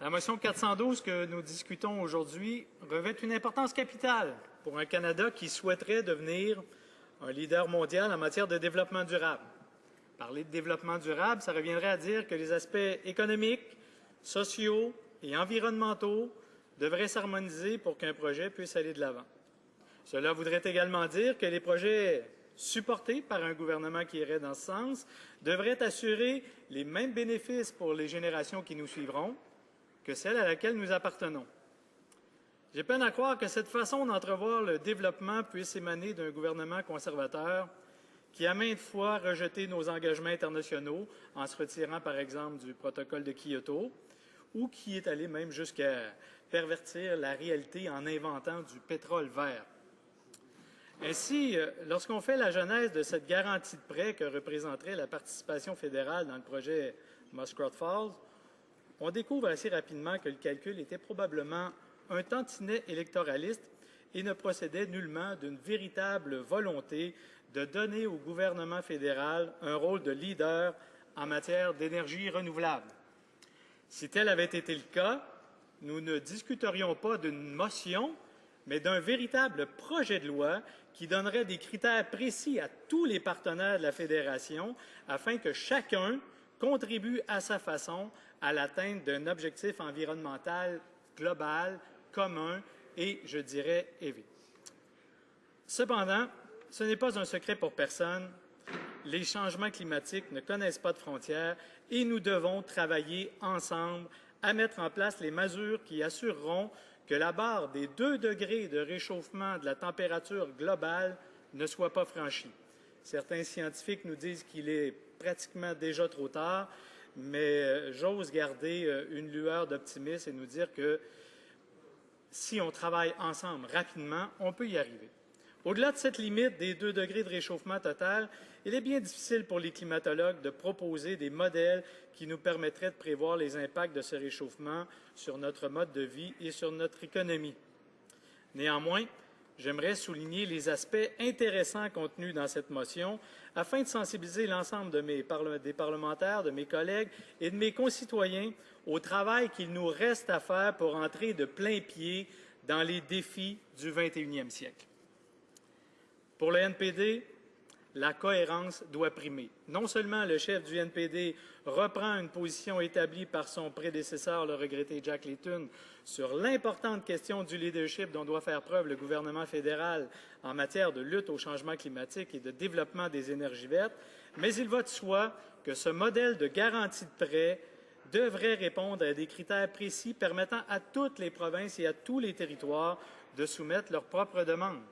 La motion 412 que nous discutons aujourd'hui revêt une importance capitale pour un Canada qui souhaiterait devenir un leader mondial en matière de développement durable. Parler de développement durable, ça reviendrait à dire que les aspects économiques, sociaux et environnementaux devraient s'harmoniser pour qu'un projet puisse aller de l'avant. Cela voudrait également dire que les projets supportés par un gouvernement qui irait dans ce sens devraient assurer les mêmes bénéfices pour les générations qui nous suivront que celle à laquelle nous appartenons. J'ai peine à croire que cette façon d'entrevoir le développement puisse émaner d'un gouvernement conservateur qui a maintes fois rejeté nos engagements internationaux en se retirant, par exemple, du protocole de Kyoto, ou qui est allé même jusqu'à pervertir la réalité en inventant du pétrole vert. Ainsi, lorsqu'on fait la genèse de cette garantie de prêt que représenterait la participation fédérale dans le projet Muskrat Falls, on découvre assez rapidement que le calcul était probablement un tantinet électoraliste et ne procédait nullement d'une véritable volonté de donner au gouvernement fédéral un rôle de leader en matière d'énergie renouvelable. Si tel avait été le cas, nous ne discuterions pas d'une motion, mais d'un véritable projet de loi qui donnerait des critères précis à tous les partenaires de la Fédération afin que chacun contribue à sa façon à l'atteinte d'un objectif environnemental global, commun et, je dirais, élevé. Cependant, ce n'est pas un secret pour personne. Les changements climatiques ne connaissent pas de frontières et nous devons travailler ensemble à mettre en place les mesures qui assureront que la barre des 2 degrés de réchauffement de la température globale ne soit pas franchie. Certains scientifiques nous disent qu'il est pratiquement déjà trop tard, mais j'ose garder une lueur d'optimisme et nous dire que si on travaille ensemble rapidement, on peut y arriver. Au-delà de cette limite des 2 degrés de réchauffement total, il est bien difficile pour les climatologues de proposer des modèles qui nous permettraient de prévoir les impacts de ce réchauffement sur notre mode de vie et sur notre économie. Néanmoins, j'aimerais souligner les aspects intéressants contenus dans cette motion afin de sensibiliser l'ensemble des parlementaires, de mes collègues et de mes concitoyens au travail qu'il nous reste à faire pour entrer de plein pied dans les défis du 21e siècle. Pour le NPD, la cohérence doit primer. Non seulement le chef du NPD reprend une position établie par son prédécesseur, le regretté Jack Layton, sur l'importante question du leadership dont doit faire preuve le gouvernement fédéral en matière de lutte au changement climatique et de développement des énergies vertes, mais il va de soi que ce modèle de garantie de prêt devrait répondre à des critères précis permettant à toutes les provinces et à tous les territoires de soumettre leurs propres demandes.